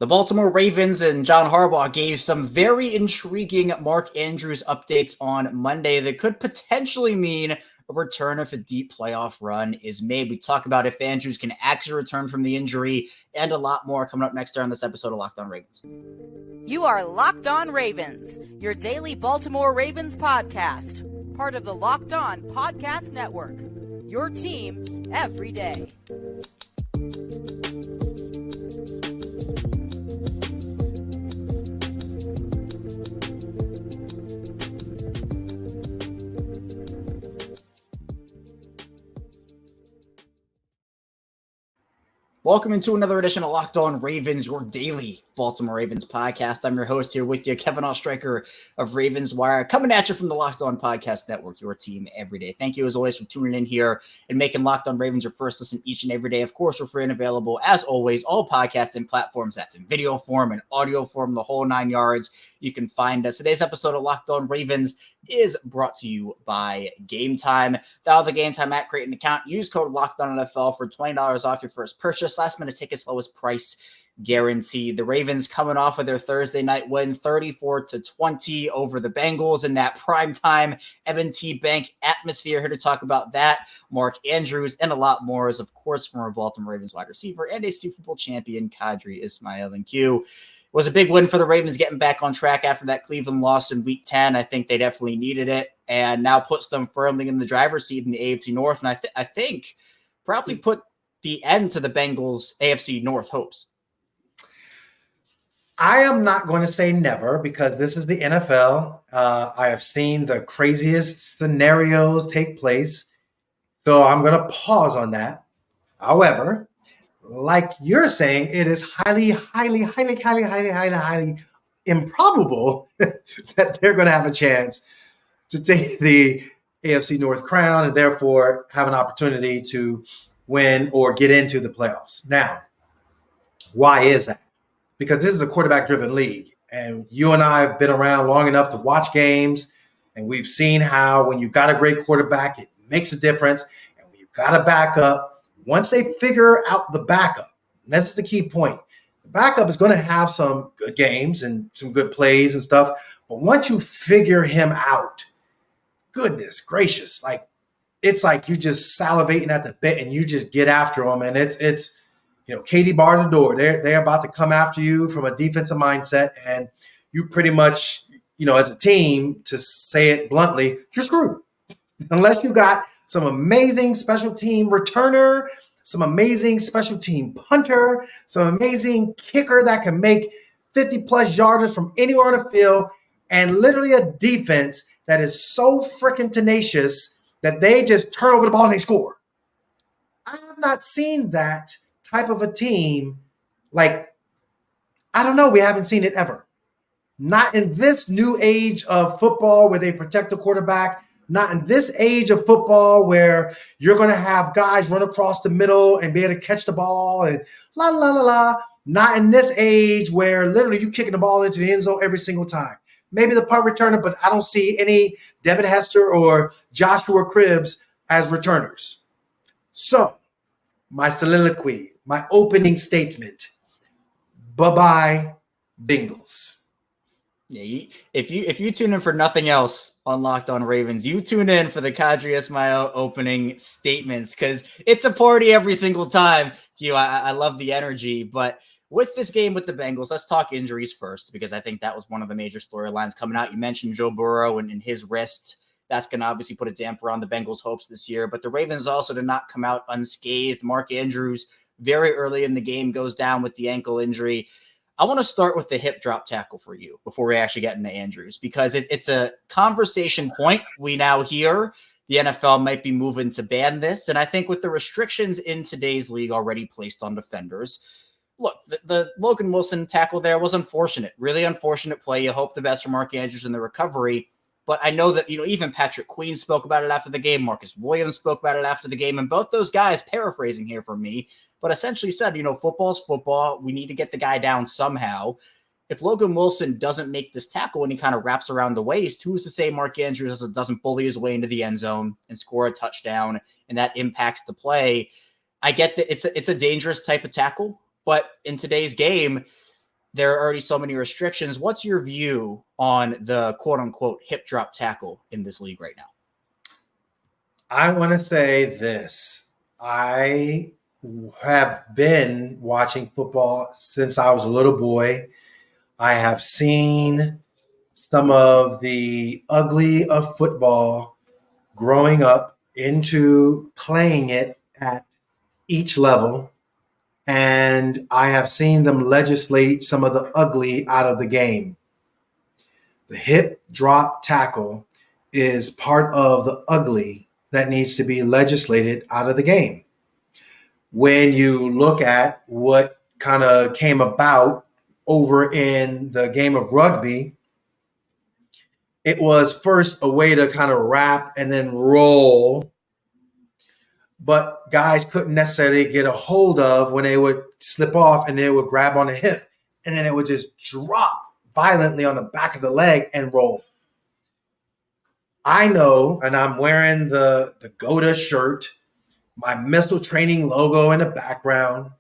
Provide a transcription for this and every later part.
The Baltimore Ravens and John Harbaugh gave some very intriguing Mark Andrews updates on Monday that could potentially mean a return if a deep playoff run is made. We talk about if Andrews can actually return from the injury and a lot more coming up next on this episode of Locked On Ravens. You are Locked On Ravens, your daily Baltimore Ravens podcast, part of the Locked On Podcast Network, your team every day. Welcome into another edition of Locked On Ravens, your daily Baltimore Ravens podcast. I'm your host here with you, Kevin Ostreicher of Ravens Wire, coming at you from the Locked On Podcast Network, your team every day. Thank you as always for tuning in here and making Locked On Ravens your first listen each and every day. Of course, we're free and available as always, all podcasting platforms. That's in video form and audio form, the whole 9 yards. You can find us. Today's episode of Locked On Ravens is brought to you by Gametime. Download the Gametime app, create an account, use code LOCKEDONNFL for $20 off your first purchase. Last minute tickets, lowest price guaranteed. The Ravens coming off of their Thursday night win, 34-20 over the Bengals in that primetime M&T Bank atmosphere. Here to talk about that, Mark Andrews, and a lot more is, of course, former Baltimore Ravens wide receiver and a Super Bowl champion, Qadry Ismail. And Q, was a big win for the Ravens getting back on track after that Cleveland loss in Week 10. I think they definitely needed it, and now puts them firmly in the driver's seat in the AFC North. And I think probably put the end to the Bengals' AFC North hopes. I am not going to say never because this is the NFL. I have seen the craziest scenarios take place, so I'm going to pause on that. However, like you're saying, it is highly improbable that they're going to have a chance to take the AFC North crown and therefore have an opportunity to win or get into the playoffs. Now, why is that? Because this is a quarterback-driven league, and you and I have been around long enough to watch games, and we've seen how when you've got a great quarterback, it makes a difference, and when you've got a backup, once they figure out the backup, and that's the key point, the backup is going to have some good games and some good plays and stuff, but once you figure him out, goodness gracious, it's like you just salivating at the bit and you just get after them, and it's Katie bar the door. They're about to come after you from a defensive mindset, and you pretty much, as a team, to say it bluntly, you're screwed. Unless you got some amazing special team returner, some amazing special team punter, some amazing kicker that can make 50-plus yarders from anywhere on the field, and literally a defense that is so freaking tenacious that they just turn over the ball and they score. I have not seen that type of a team. We haven't seen it ever. Not in this new age of football where they protect the quarterback. Not in this age of football where you're going to have guys run across the middle and be able to catch the ball and la, la, la, la. Not in this age where literally you're kicking the ball into the end zone every single time. Maybe the punt returner, but I don't see any Devin Hester or Joshua Cribbs as returners. So, my soliloquy, my opening statement, bye-bye Bengals. Yeah, if you tune in for nothing else on Locked On Ravens, you tune in for the Qadry Ismail opening statements because it's a party every single time. I love the energy, but with this game with the Bengals, let's talk injuries first because I think that was one of the major storylines coming out. You mentioned Joe Burrow and his wrist. That's going to obviously put a damper on the Bengals' hopes this year, but the Ravens also did not come out unscathed. Mark Andrews, very early in the game, goes down with the ankle injury. I want to start with the hip drop tackle for you before we actually get into Andrews, because it's a conversation point. We now hear the NFL might be moving to ban this. And I think with the restrictions in today's league already placed on defenders, look, the Logan Wilson tackle there was unfortunate, really unfortunate play. You hope the best for Mark Andrews in the recovery. But I know that, even Patrick Queen spoke about it after the game. Marcus Williams spoke about it after the game. And both those guys, paraphrasing here from me, but essentially said, football's football. We need to get the guy down somehow. If Logan Wilson doesn't make this tackle and he kind of wraps around the waist, who's to say Mark Andrews doesn't bully his way into the end zone and score a touchdown, and that impacts the play? I get that it's a dangerous type of tackle, but in today's game, there are already so many restrictions. What's your view on the quote unquote hip drop tackle in this league right now? I want to say this. I have been watching football since I was a little boy. I have seen some of the ugly of football growing up into playing it at each level. And I have seen them legislate some of the ugly out of the game. The hip drop tackle is part of the ugly that needs to be legislated out of the game. When you look at what kind of came about over in the game of rugby, it was first a way to kind of wrap and then roll, but guys couldn't necessarily get a hold of when they would slip off and they would grab on the hip, and then it would just drop violently on the back of the leg and roll. I know, and I'm wearing the Goda shirt, my missile training logo in the background.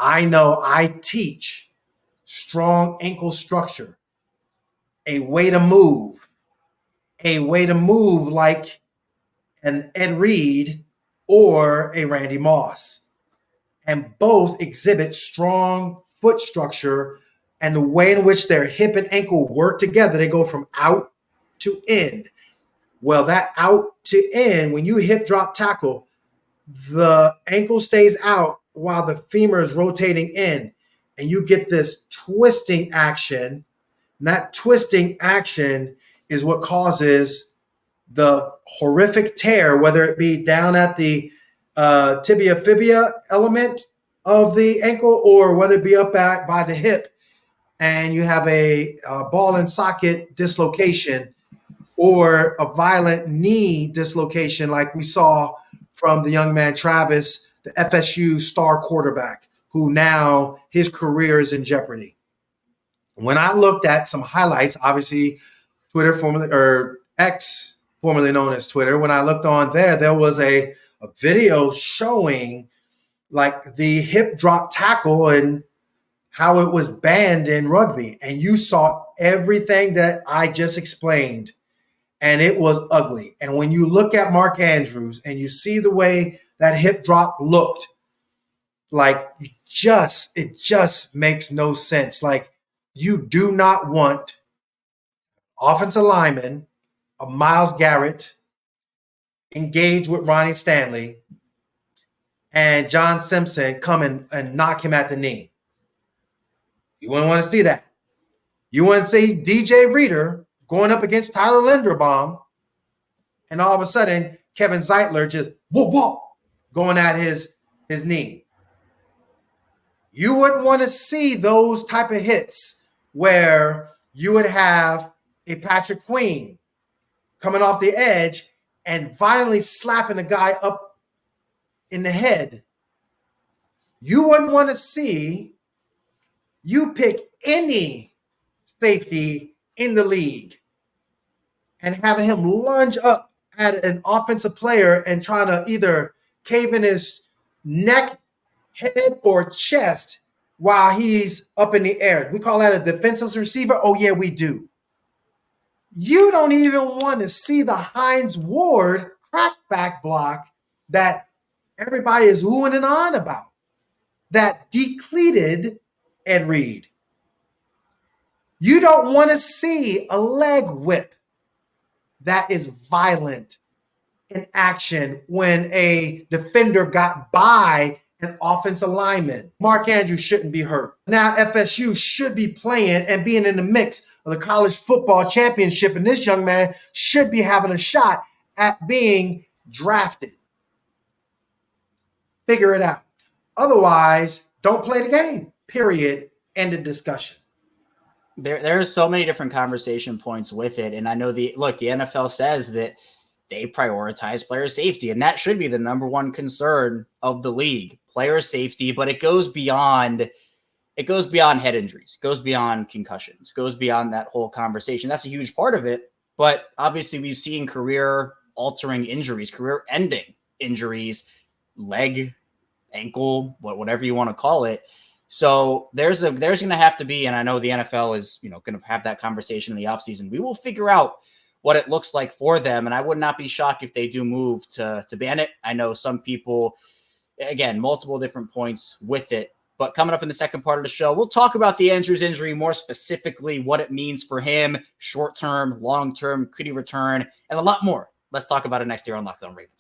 I know I teach strong ankle structure, a way to move like an Ed Reed or a Randy Moss. And both exhibit strong foot structure and the way in which their hip and ankle work together. They go from out to in. Well, that out to in, when you hip drop tackle, the ankle stays out while the femur is rotating in, and you get this twisting action. And that twisting action is what causes the horrific tear, whether it be down at the tibia-fibia element of the ankle or whether it be up by the hip, and you have a ball and socket dislocation or a violent knee dislocation like we saw from the young man Travis, the FSU star quarterback, who now his career is in jeopardy. When I looked at some highlights, obviously Twitter formerly, or X formerly known as Twitter, when I looked on there was a video showing like the hip drop tackle and how it was banned in rugby. And you saw everything that I just explained, and it was ugly. And when you look at Mark Andrews and you see the way that hip drop looked, like it just makes no sense. Like, you do not want offensive lineman, a Myles Garrett, engage with Ronnie Stanley, and John Simpson come and knock him at the knee. You wouldn't want to see that. You wouldn't see DJ Reader going up against Tyler Linderbaum, and all of a sudden Kevin Zeitler just whoop whoop going at his knee. You wouldn't want to see those type of hits where you would have a Patrick Queen coming off the edge and violently slapping a guy up in the head. You wouldn't want to see you pick any safety in the league and having him lunge up at an offensive player and trying to either cave in his neck, head, or chest while he's up in the air. We call that a defenseless receiver. Oh, yeah, we do. You don't even want to see the Hines Ward crackback block that everybody is oohing and on about, that decleated Ed Reed. You don't want to see a leg whip that is violent in action when a defender got by an offensive lineman. Mark Andrews shouldn't be hurt. Now FSU should be playing and being in the mix of the college football championship, and this young man should be having a shot at being drafted. Figure it out. Otherwise, don't play the game. Period. End of discussion. There are so many different conversation points with it. And I know the NFL says that they prioritize player safety, and that should be the number one concern of the league, player safety, but it goes beyond head injuries, goes beyond concussions, goes beyond that whole conversation. That's a huge part of it. But obviously we've seen career altering injuries, career ending injuries, leg, ankle, whatever you want to call it, So there's going to have to be, and I know the NFL is, going to have that conversation in the offseason. We will figure out what it looks like for them. And I would not be shocked if they do move to ban it. I know some people, again, multiple different points with it. But coming up in the second part of the show, we'll talk about the Andrews injury, more specifically what it means for him, short-term, long-term, could he return, and a lot more. Let's talk about it next year on Locked On Ravens.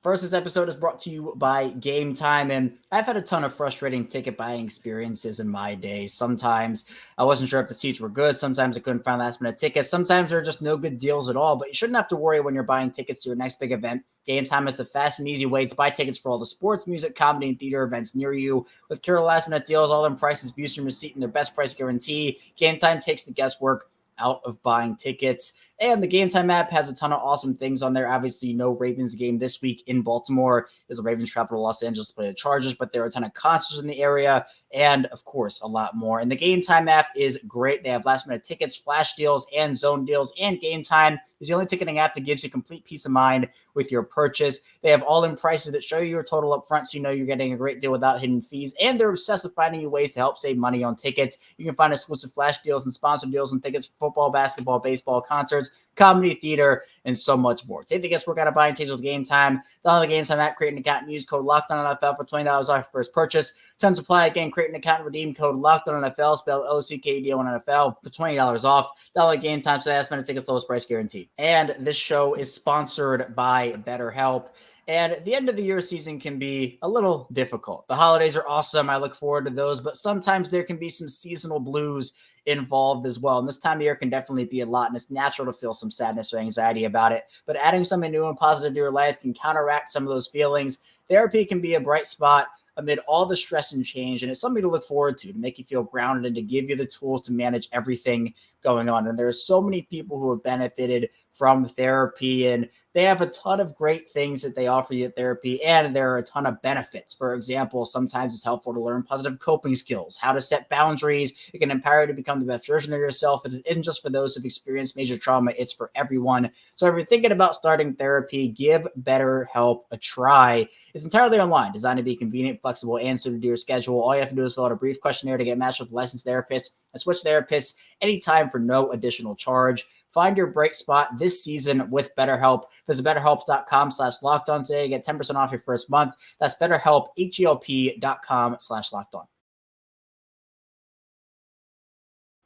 First, this episode is brought to you by Gametime, and I've had a ton of frustrating ticket buying experiences in my day. Sometimes I wasn't sure if the seats were good. Sometimes I couldn't find last-minute tickets. Sometimes there are just no good deals at all, but you shouldn't have to worry when you're buying tickets to your next big event. Gametime is the fast and easy way to buy tickets for all the sports, music, comedy, and theater events near you. With killer last-minute deals, all in prices, views from your seat, and their best price guarantee, Gametime takes the guesswork out of buying tickets. And the Gametime app has a ton of awesome things on there. Obviously, no Ravens game this week in Baltimore as the Ravens travel to Los Angeles to play the Chargers, but there are a ton of concerts in the area and, of course, a lot more. And the Gametime app is great. They have last-minute tickets, flash deals, and zone deals. And Gametime is the only ticketing app that gives you complete peace of mind with your purchase. They have all-in prices that show you your total up front so you know you're getting a great deal without hidden fees. And they're obsessed with finding you ways to help save money on tickets. You can find exclusive flash deals and sponsored deals and tickets for football, basketball, baseball, concerts, comedy, theater, and so much more. Take the guesswork out of buying tickets with Gametime. Download the Gametime app, create an account, and use code LOCKEDONNFL for $20 off your first purchase. Terms apply. Again, create an account and redeem code LOCKEDONNFL, spelled LOCKEDONNFL, for $20 off. Download Gametime, so last-minute tickets, lowest price guaranteed. And this show is sponsored by BetterHelp. And the end of the year season can be a little difficult. The holidays are awesome. I look forward to those, but sometimes there can be some seasonal blues involved as well. And this time of year can definitely be a lot, and it's natural to feel some sadness or anxiety about it. But adding something new and positive to your life can counteract some of those feelings. Therapy can be a bright spot amid all the stress and change, and it's something to look forward to make you feel grounded and to give you the tools to manage everything going on. And there are so many people who have benefited from therapy, and they have a ton of great things that they offer you at therapy, and there are a ton of benefits. For example, sometimes it's helpful to learn positive coping skills, how to set boundaries. It can empower you to become the best version of yourself. It isn't just for those who've experienced major trauma, it's for everyone. So if you're thinking about starting therapy, give BetterHelp a try. It's entirely online, designed to be convenient, flexible, and suited to your schedule. All you have to do is fill out a brief questionnaire to get matched with a licensed therapist and switch therapists anytime for no additional charge. Find your break spot this season with BetterHelp. Visit BetterHelp.com/lockedon today to get 10% off your first month. That's BetterHelp, HELP.com/lockedon.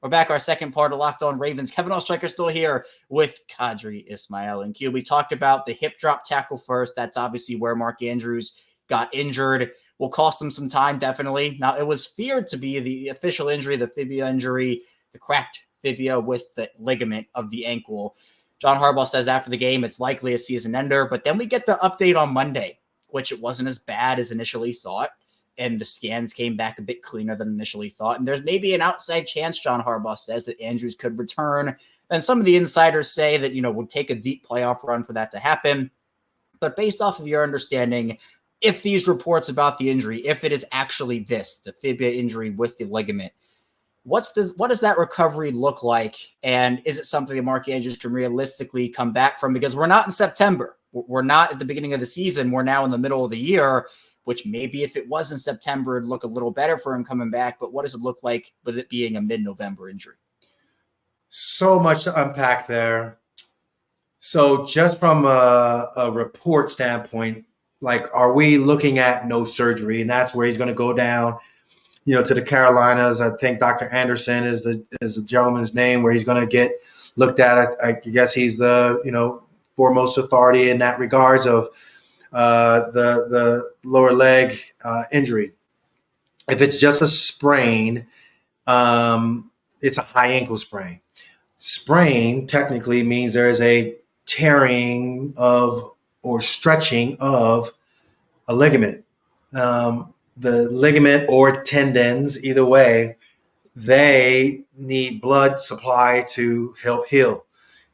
We're back, our second part of Locked On Ravens. Kevin Oestreicher still here with Qadry Ismail and Q. We talked about the hip drop tackle first. That's obviously where Mark Andrews got injured. Will cost him some time, definitely. Now, it was feared to be the official injury, the fibula injury, the cracked fibula with the ligament of the ankle. John Harbaugh says after the game, it's likely a season ender, but then we get the update on Monday, which it wasn't as bad as initially thought. And the scans came back a bit cleaner than initially thought. And there's maybe an outside chance, John Harbaugh says, that Andrews could return. And some of the insiders say that, would take a deep playoff run for that to happen. But based off of your understanding, if these reports about the injury, if it is actually this, the fibula injury with the ligament, what does that recovery look like? And is it something that Mark Andrews can realistically come back from? Because we're not in September. We're not at the beginning of the season. We're now in the middle of the year, which maybe if it was in September, it'd look a little better for him coming back. But what does it look like with it being a mid-November injury? So much to unpack there. So just from a report standpoint, are we looking at no surgery? And that's where he's going to go down, to the Carolinas. I think Dr. Anderson is the gentleman's name where he's going to get looked at. I guess he's the, foremost authority in that regards of the lower leg injury. If it's just a sprain, it's a high ankle sprain. Sprain technically means there is a tearing of or stretching of a ligament. The ligament or tendons, either way, they need blood supply to help heal.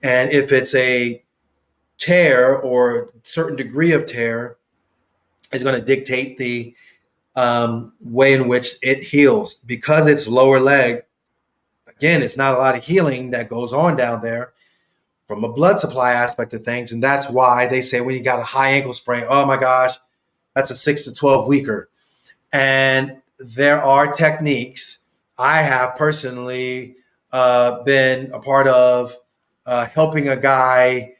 And if it's a tear or a certain degree of tear, is going to dictate the way in which it heals. Because it's lower leg, again, it's not a lot of healing that goes on down there from a blood supply aspect of things. And that's why they say when you got a high ankle sprain, oh my gosh, That's a 6 to 12 weeker. And there are techniques. I have personally been a part of helping a guy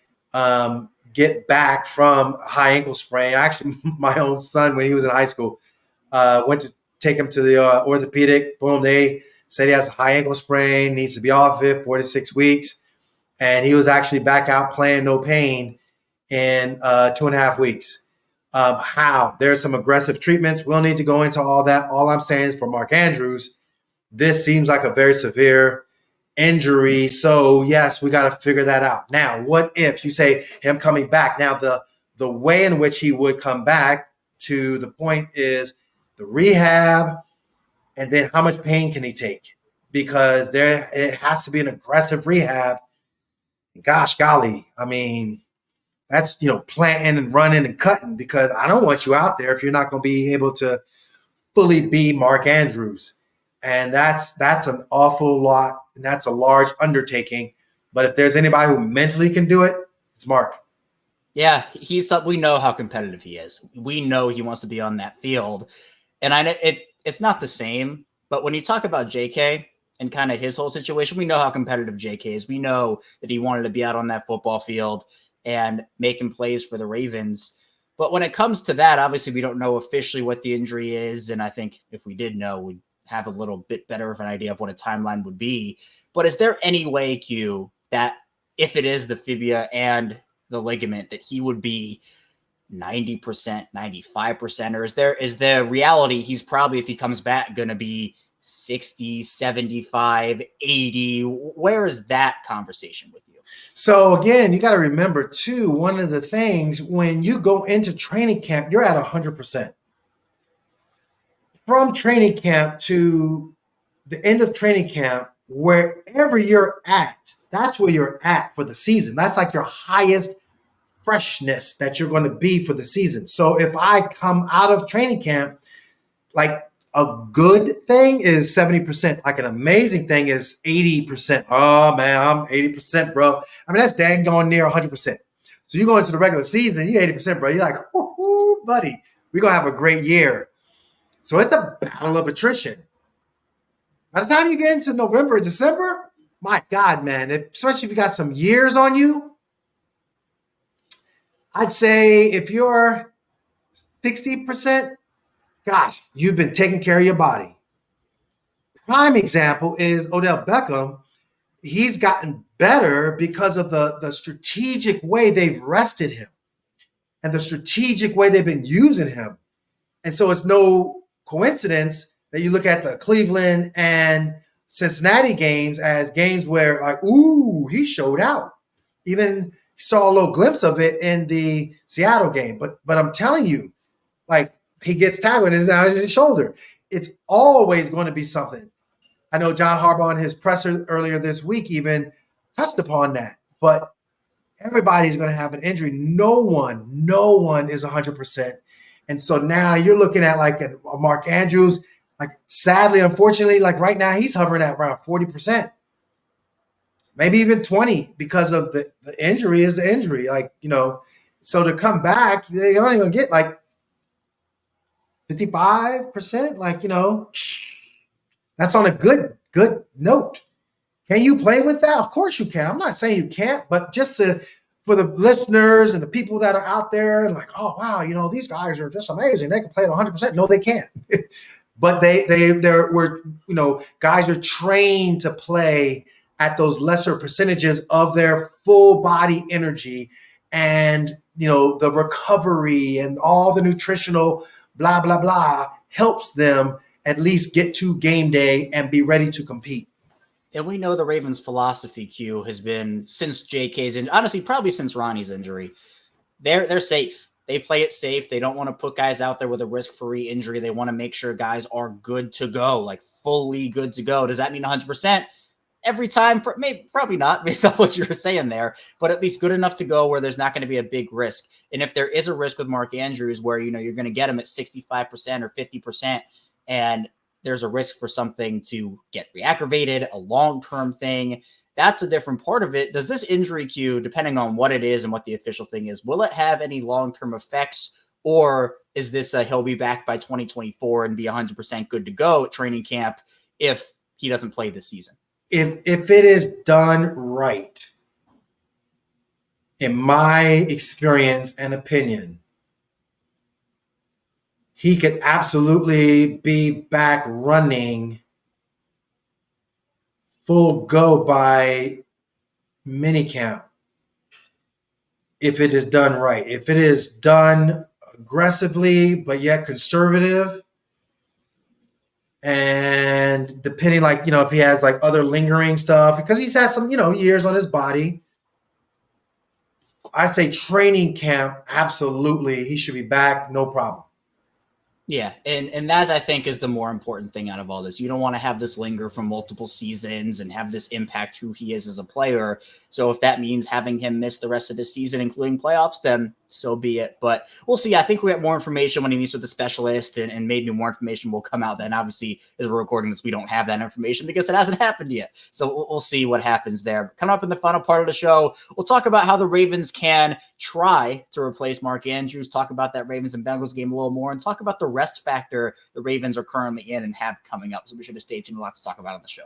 get back from a high ankle sprain. Actually, my own son, when he was in high school, went to take him to the orthopedic. Boom, they said he has a high ankle sprain, needs to be off it 4 to 6 weeks. And he was actually back out playing no pain in 2.5 weeks. How? There's some aggressive treatments. We'll need to go into all that. All I'm saying is for Mark Andrews, this seems like a very severe injury. So, yes, we got to figure that out. Now, what if you say him coming back? Now, the way in which he would come back, to the point, is the rehab, and then how much pain can he take? Because it has to be an aggressive rehab. Gosh golly, I mean, that's, planting and running and cutting, because I don't want you out there if you're not going to be able to fully be Mark Andrews. And that's an awful lot, and that's a large undertaking. But if there's anybody who mentally can do it, it's Mark. Yeah, we know how competitive he is. We know he wants to be on that field. And it's not the same, but when you talk about JK and kind of his whole situation, we know how competitive JK is. We know that he wanted to be out on that football field and making plays for the Ravens. But when it comes to that, obviously we don't know officially what the injury is. And I think if we did know, we'd have a little bit better of an idea of what a timeline would be. But is there any way, Q, that if it is the fibula and the ligament, that he would be 90%, 95%? Or is the reality he's probably, if he comes back, going to be 60, 75, 80? Where is that conversation with you? So again, you got to remember too, one of the things, when you go into training camp, you're at 100%. From training camp to the end of training camp, wherever you're at, that's where you're at for the season. That's like your highest freshness that you're going to be for the season. So if I come out of training camp, like, a good thing is 70%. Like, an amazing thing is 80%. Oh, man, I'm 80%, bro. I mean, that's dang going near 100%. So you go into the regular season, you're 80%, bro. You're like, whoo, buddy, we're going to have a great year. So it's a battle of attrition. By the time you get into November, December, my God, man, especially if you got some years on you, I'd say if you're 60%, gosh, you've been taking care of your body. Prime example is Odell Beckham. He's gotten better because of the strategic way they've rested him and the strategic way they've been using him. And so it's no coincidence that you look at the Cleveland and Cincinnati games as games where, like, ooh, he showed out. Even saw a little glimpse of it in the Seattle game. But I'm telling you, like, he gets tackled and it's his shoulder. It's always going to be something. I know John Harbaugh in his presser earlier this week even touched upon that. But everybody's going to have an injury. No one is 100%. And so now you're looking at like a Mark Andrews. Like, sadly, unfortunately, like right now he's hovering at around 40%. Maybe even 20, because of the injury is the injury. Like, so to come back, they're only going to get like 55%, like, that's on a good note. Can you play with that? Of course you can. I'm not saying you can't, but just for the listeners and the people that are out there and like, oh, wow, these guys are just amazing. They can play at 100%. No, they can't. But guys are trained to play at those lesser percentages of their full body energy, and, the recovery and all the nutritional blah, blah, blah helps them at least get to game day and be ready to compete. And we know the Ravens' philosophy, Q, has been since JK's injury, honestly, probably since Ronnie's injury. They're safe. They play it safe. They don't want to put guys out there with a risk-free injury. They want to make sure guys are good to go, like fully good to go. Does that mean 100%? Every time? Maybe, probably not, based on what you were saying there, but at least good enough to go where there's not going to be a big risk. And if there is a risk with Mark Andrews where, you're going to get him at 65% or 50%, and there's a risk for something to get reactivated, a long-term thing, that's a different part of it. Does this injury, Q, depending on what it is and what the official thing is, will it have any long-term effects, Or is this he'll be back by 2024 and be 100% good to go at training camp if he doesn't play this season? If it is done right, in my experience and opinion, he could absolutely be back running full go by minicamp if it is done right. If it is done aggressively but yet conservative, and depending, like, if he has like other lingering stuff, because he's had some, years on his body, I say training camp, absolutely, he should be back, no problem. Yeah, and that, I think, is the more important thing out of all this. You don't want to have this linger for multiple seasons and have this impact who he is as a player. So if that means having him miss the rest of the season, including playoffs, then so be it. But we'll see. I think we get more information when he meets with the specialist, and maybe more information will come out then. Obviously, as we're recording this, we don't have that information because it hasn't happened yet. So we'll see what happens there. Coming up in the final part of the show, we'll talk about how the Ravens can try to replace Mark Andrews, talk about that Ravens and Bengals game a little more, and talk about the rest factor the Ravens are currently in and have coming up. So be sure to stay tuned. Lots to talk about on the show.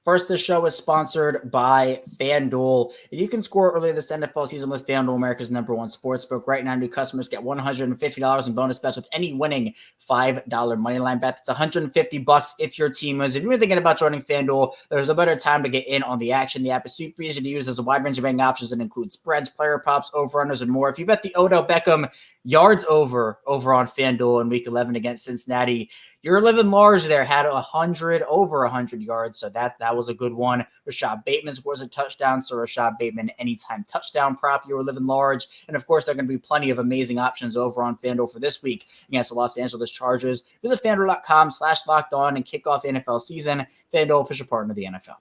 First, this show is sponsored by FanDuel, and you can score early this NFL season with FanDuel, America's #1 sportsbook. Right now, new customers get $150 in bonus bets with any winning $5 moneyline bet. That's $150 if your team wins. If you're thinking about joining FanDuel, there's a better time to get in on the action. The app is super easy to use. There's a wide range of betting options that include spreads, player props, over-unders, and more. If you bet the Odell Beckham yards over on FanDuel in Week 11 against Cincinnati, you're living large there. Had over 100 yards, so that was a good one. Rashad Bateman scores a touchdown, so Rashad Bateman anytime touchdown prop, you're living large. And of course, there are going to be plenty of amazing options over on FanDuel for this week against the Los Angeles Chargers. Visit FanDuel.com/lockedon and kick off the NFL season. FanDuel, official partner of the NFL.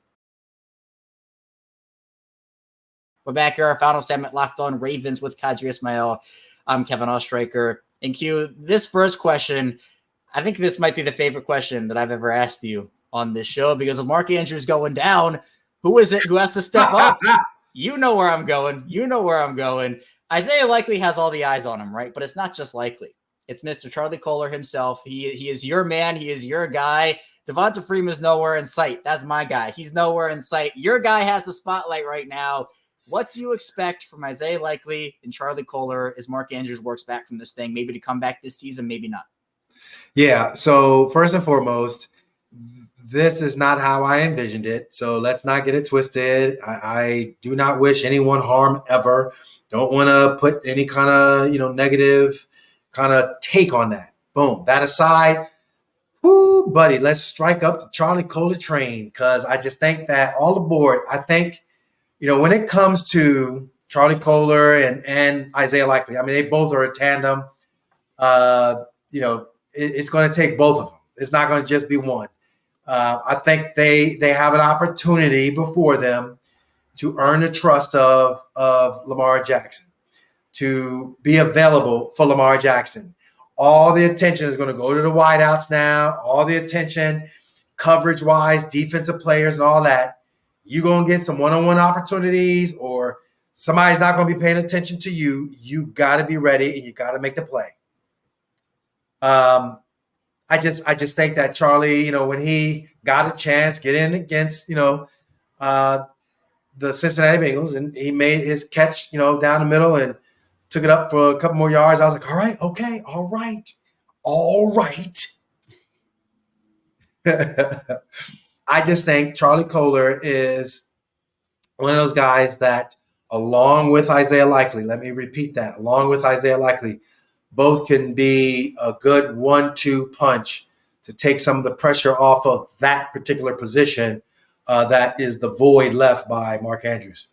We're back here, our final segment, Locked On Ravens with Qadry Ismail. I'm Kevin Ostraker. And Q, this first question, I think this might be the favorite question that I've ever asked you on this show, because with Mark Andrews going down, who is it who has to step up? You know where I'm going. Isaiah Likely has all the eyes on him, right? But it's not just Likely. It's Mr. Charlie Kolar himself. He is your man. He is your guy. Devonta Freeman's nowhere in sight. That's my guy. He's nowhere in sight. Your guy has the spotlight right now. What do you expect from Isaiah Likely and Charlie Kolar as Mark Andrews works back from this thing? Maybe to come back this season, maybe not. Yeah, so first and foremost, this is not how I envisioned it. So let's not get it twisted. I do not wish anyone harm ever. Don't want to put any kind of, negative kind of take on that. Boom. That aside, whoo, buddy, let's strike up the Charlie Kolar train, because I just think that all aboard, I think, when it comes to Charlie Kolar and Isaiah Likely, I mean, they both are a tandem. It's going to take both of them. It's not going to just be one. I think they have an opportunity before them to earn the trust of Lamar Jackson, to be available for Lamar Jackson. All the attention is going to go to the wideouts now. All the attention, coverage-wise, defensive players and all that. You're going to get some one-on-one opportunities, or somebody's not going to be paying attention to you. You got to be ready, and you got to make the play. I just think that Charlie, when he got a chance, get in against, the Cincinnati Bengals, and he made his catch, down the middle and took it up for a couple more yards. I was like, all right, okay, all right. I just think Charlie Kolar is one of those guys that, along with Isaiah Likely, let me repeat that, along with Isaiah Likely, both can be a good 1-2 punch to take some of the pressure off of that particular position that is the void left by Mark Andrews.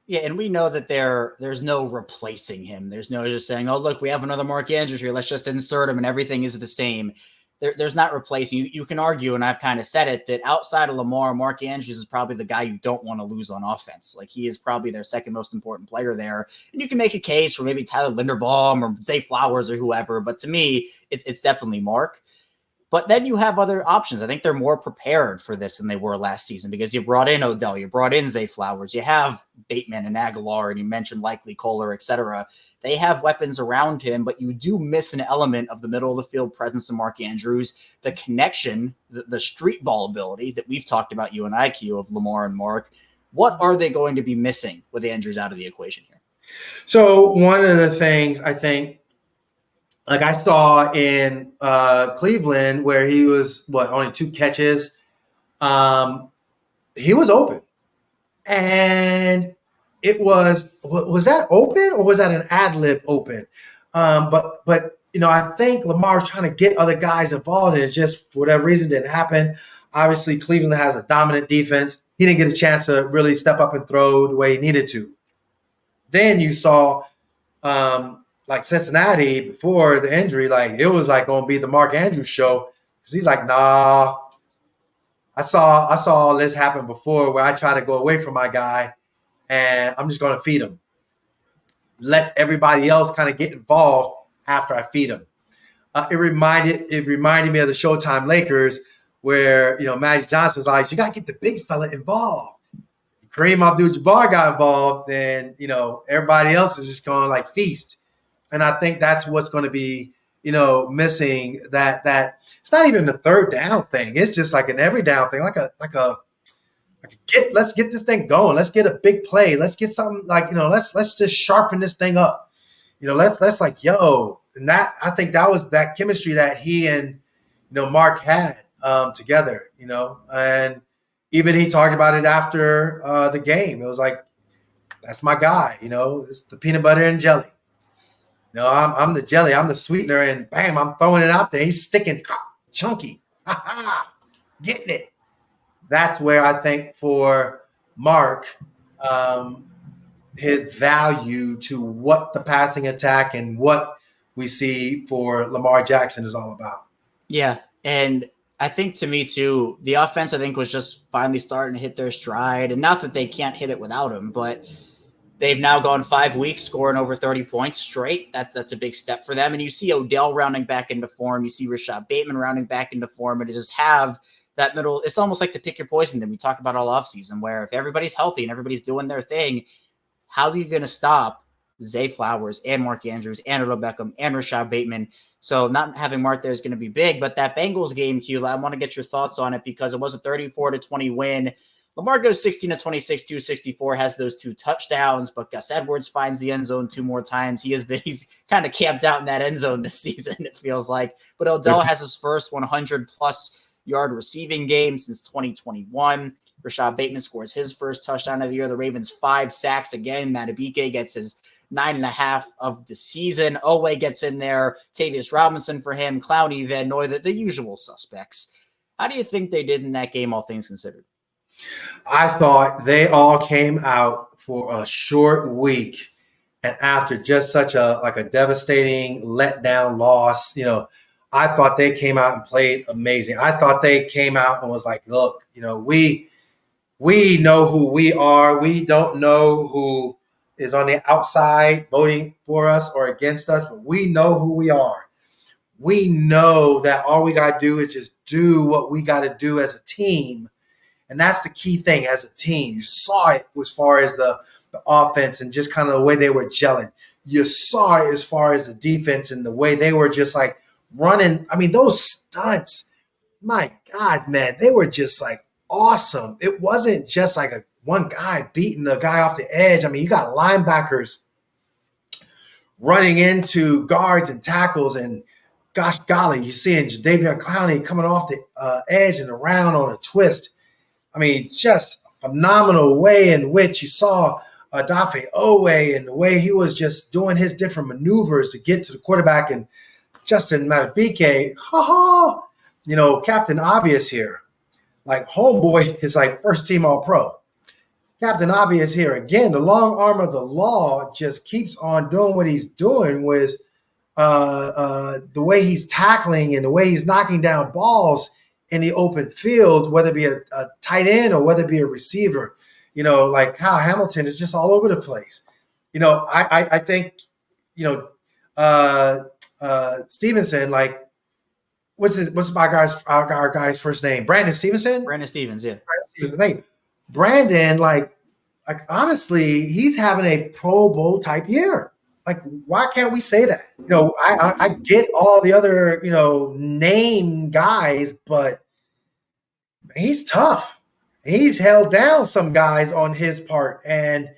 Yeah, and we know that there's no replacing him. There's no just saying, oh, look, we have another Mark Andrews here. Let's just insert him and everything is the same. There's not replacing. You can argue, and I've kind of said it, that outside of Lamar, Mark Andrews is probably the guy you don't want to lose on offense. Like, he is probably their second most important player there. And you can make a case for maybe Tyler Linderbaum or Zay Flowers or whoever, but to me, it's definitely Mark. But then you have other options. I think they're more prepared for this than they were last season because you brought in Odell, you brought in Zay Flowers, you have Bateman and Aguilar, and you mentioned likely Kohler, etc. They have weapons around him, but you do miss an element of the middle of the field presence of Mark Andrews, the connection, the street ball ability that we've talked about, you and IQ, of Lamar and Mark. What are they going to be missing with Andrews out of the equation here? So one of the things I think, like I saw in Cleveland, where he was only 2 catches, he was open, and it was that open or was that an ad lib open? But I think Lamar was trying to get other guys involved, and it just for whatever reason didn't happen. Obviously, Cleveland has a dominant defense. He didn't get a chance to really step up and throw the way he needed to. Then you saw. Like Cincinnati before the injury, like it was like going to be the Mark Andrews show because he's like, nah. I saw this happen before where I try to go away from my guy and I'm just going to feed him. Let everybody else kind of get involved after I feed him. It reminded me of the Showtime Lakers where Magic Johnson was like, you got to get the big fella involved. Kareem Abdul-Jabbar got involved, then everybody else is just going to like feast. And I think that's what's going to be, missing. That it's not even the third down thing. It's just like an every down thing, let's get this thing going. Let's get a big play. Let's get something let's just sharpen this thing up. Let's and that I think that was that chemistry that he and Mark had together. And even he talked about it after the game. It was like, that's my guy. It's the peanut butter and jelly. I'm the jelly. I'm the sweetener, and bam, I'm throwing it out there. He's sticking chunky. Getting it. That's where I think for Mark, his value to what the passing attack and what we see for Lamar Jackson is all about. Yeah, and I think to me too, the offense I think was just finally starting to hit their stride, and not that they can't hit it without him, but they've now gone 5 weeks scoring over 30 points straight. That's a big step for them. And you see Odell rounding back into form. You see Rashad Bateman rounding back into form. And to just have that middle, it's almost like the pick your poison that we talk about all offseason, where if everybody's healthy and everybody's doing their thing, how are you going to stop Zay Flowers and Mark Andrews and Odell Beckham and Rashad Bateman? So not having Mark there is going to be big. But that Bengals game, Q, I want to get your thoughts on it because it was a 34-20 win. Lamar goes 16-26, 264, has those 2 touchdowns, but Gus Edwards finds the end zone 2 more times. He's kind of camped out in that end zone this season, it feels like. But Odell has his first 100-plus yard receiving game since 2021. Rashad Bateman scores his first touchdown of the year. The Ravens 5 sacks again. Madubuike gets his 9.5 of the season. Owe gets in there. Tavius Robinson for him. Clowney, Van Noy, the usual suspects. How do you think they did in that game, all things considered? I thought they all came out for a short week, and after just such a devastating letdown loss, I thought they came out and played amazing. I thought they came out and was like, look, we know who we are. We don't know who is on the outside voting for us or against us, but we know who we are. We know that all we got to do is just do what we got to do as a team. And that's the key thing as a team. You saw it as far as the offense and just kind of the way they were gelling. You saw it as far as the defense and the way they were just like running. I mean, those stunts, my God, man, they were just like awesome. It wasn't just like one guy beating the guy off the edge. I mean, you got linebackers running into guards and tackles, and gosh golly, you're seeing Jadeveon Clowney coming off the edge and around on a twist. I mean, just a phenomenal way in which you saw Dafe Owe and the way he was just doing his different maneuvers to get to the quarterback, and Justin Madubuike, Captain Obvious here. Like, homeboy is like first team All-Pro. Captain Obvious here. Again, the long arm of the law just keeps on doing what he's doing with the way he's tackling and the way he's knocking down balls in the open field, whether it be a tight end or whether it be a receiver. Like Kyle Hamilton is just all over the place. I think, Stevenson, like, what's our guy's first name? Brandon Stevenson? Brandon Stevens, yeah. Hey, Brandon, like honestly, he's having a Pro Bowl type year. Like, why can't we say that? I get all the other, name guys, but he's tough. He's held down some guys on his part, and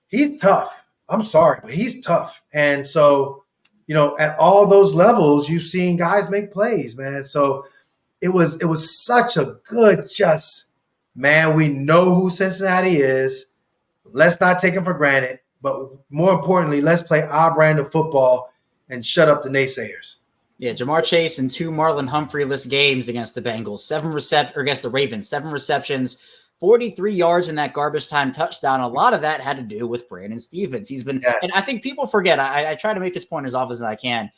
he's tough. I'm sorry, but he's tough. And so, at all those levels, you've seen guys make plays, man. So it was such a good, man, we know who Cincinnati is. Let's not take them for granted. But more importantly, let's play our brand of football and shut up the naysayers. Yeah, Jamar Chase in 2 Marlon Humphrey-less games against the Bengals, against the Ravens, 7 receptions, 43 yards in that garbage time touchdown. A lot of that had to do with Brandon Stevens. He's been, yes. And I think people forget, I try to make this point as often as I can.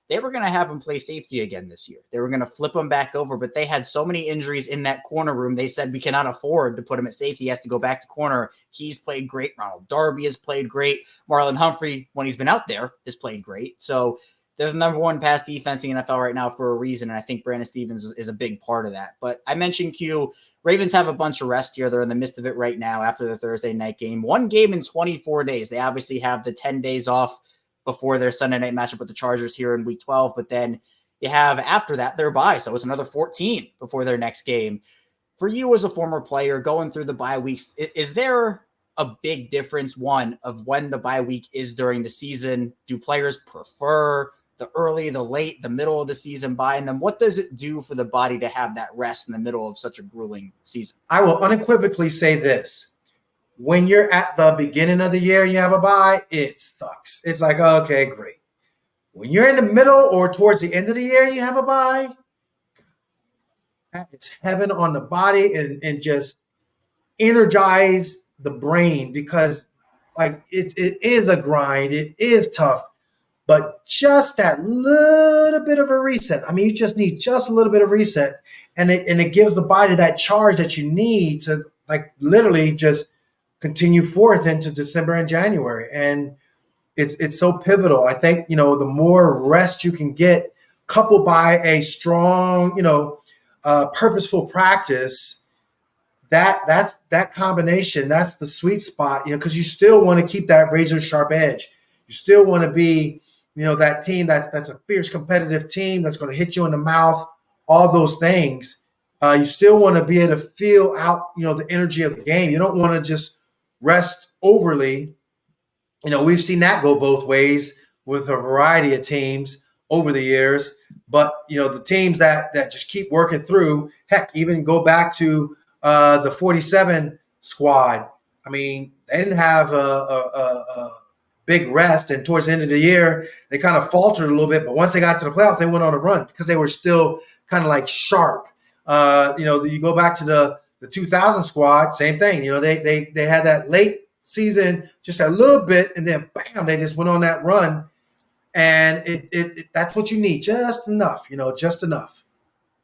They were going to have him play safety again this year. They were going to flip him back over, but they had so many injuries in that corner room. They said we cannot afford to put him at safety. He has to go back to corner. He's played great. Ronald Darby has played great. Marlon Humphrey, when he's been out there, has played great. So they're the number 1 pass defense in the NFL right now for a reason, and I think Brandon Stevens is a big part of that. But I mentioned Ravens have a bunch of rest here. They're in the midst of it right now after the Thursday night game. 1 game in 24 days. They obviously have the 10 days off before their Sunday night matchup with the Chargers here in week 12. But then you have after that their bye. So it's another 14 before their next game. For you as a former player going through the bye weeks, is there a big difference, one, of when the bye week is during the season? Do players prefer the early, the late, the middle of the season bye? And then what does it do for the body to have that rest in the middle of such a grueling season? I will unequivocally say this. When you're at the beginning of the year and you have a bye, it sucks. It's like, okay, great. When you're in the middle or towards the end of the year and you have a bye, it's heaven on the body and just energize the brain, because like it is a grind. It is tough. But just that little bit of a reset. I mean, you just need just a little bit of reset. And it gives the body that charge that you need to, like, literally just continue forth into December and January. And it's so pivotal. I think, the more rest you can get, coupled by a strong, purposeful practice, that's that combination. That's the sweet spot, because you still want to keep that razor sharp edge. You still want to be, that team that's a fierce competitive team that's going to hit you in the mouth, all those things. You still want to be able to feel out, the energy of the game. You don't want to just rest overly. We've seen that go both ways with a variety of teams over the years. But, the teams that just keep working through, heck, even go back to the 47 squad. I mean, they didn't have a big rest, and towards the end of the year, they kind of faltered a little bit. But once they got to the playoffs, they went on a run because they were still kind of like sharp. You go back to the 2000 squad, same thing. They had that late season, just a little bit, and then bam, they just went on that run. And it that's what you need, just enough, just enough.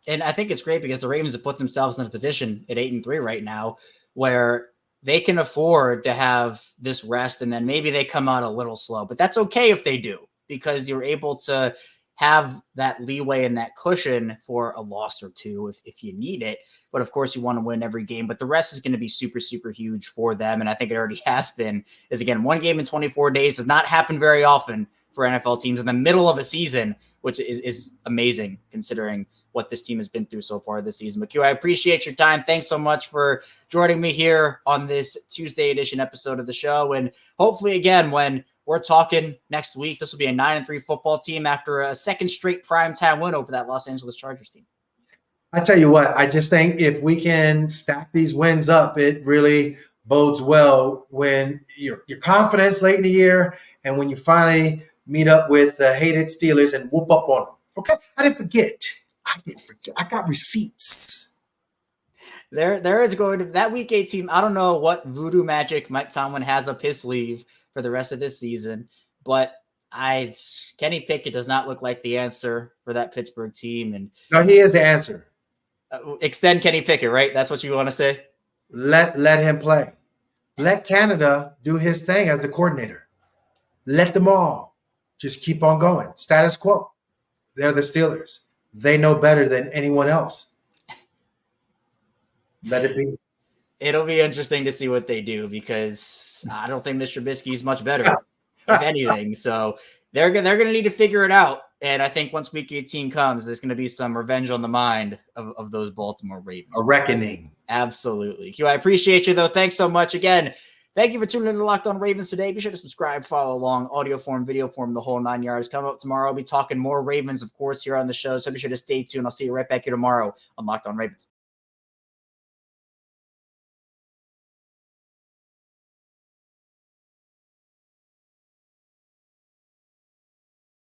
And I think it's great because the Ravens have put themselves in a position at 8-3 right now where they can afford to have this rest, and then maybe they come out a little slow. But that's okay if they do, because you're able to have that leeway and that cushion for a loss or two if you need it. But of course, you want to win every game. But the rest is going to be super, super huge for them. And I think it already has been. Is again, 1 game in 24 days does not happen very often for NFL teams in the middle of a season, which is amazing considering what this team has been through so far this season. But Q, I appreciate your time. Thanks so much for joining me here on this Tuesday edition episode of the show. And hopefully, again, when we're talking next week, this will be a 9-3 football team after a second straight primetime win over that Los Angeles Chargers team. I tell you what, I just think if we can stack these wins up, it really bodes well when your confidence late in the year and when you finally meet up with the hated Steelers and whoop up on them. Okay? I didn't forget. I got receipts. There is going to that week 8 team. I don't know what voodoo magic Mike Tomlin has up his sleeve for the rest of this season, but Kenny Pickett does not look like the answer for that Pittsburgh team. And no, he is the answer. Extend Kenny Pickett, right? That's what you want to say? Let him play. Let Canada do his thing as the coordinator. Let them all just keep on going. Status quo. They're the Steelers. they know better than anyone else. Let it be. It'll be interesting to see what they do because I don't think Mr. Trubisky's much better, if anything. So they're going to need to figure it out. And I think once week 18 comes, there's going to be some revenge on the mind of those Baltimore Ravens. A reckoning. Absolutely. Q, I appreciate you, though. Thanks so much. Again, thank you for tuning in to Locked On Ravens today. Be sure to subscribe, follow along, audio form, video form, the whole 9 yards. Come up tomorrow. I'll be talking more Ravens, of course, here on the show. So be sure to stay tuned. I'll see you right back here tomorrow on Locked On Ravens.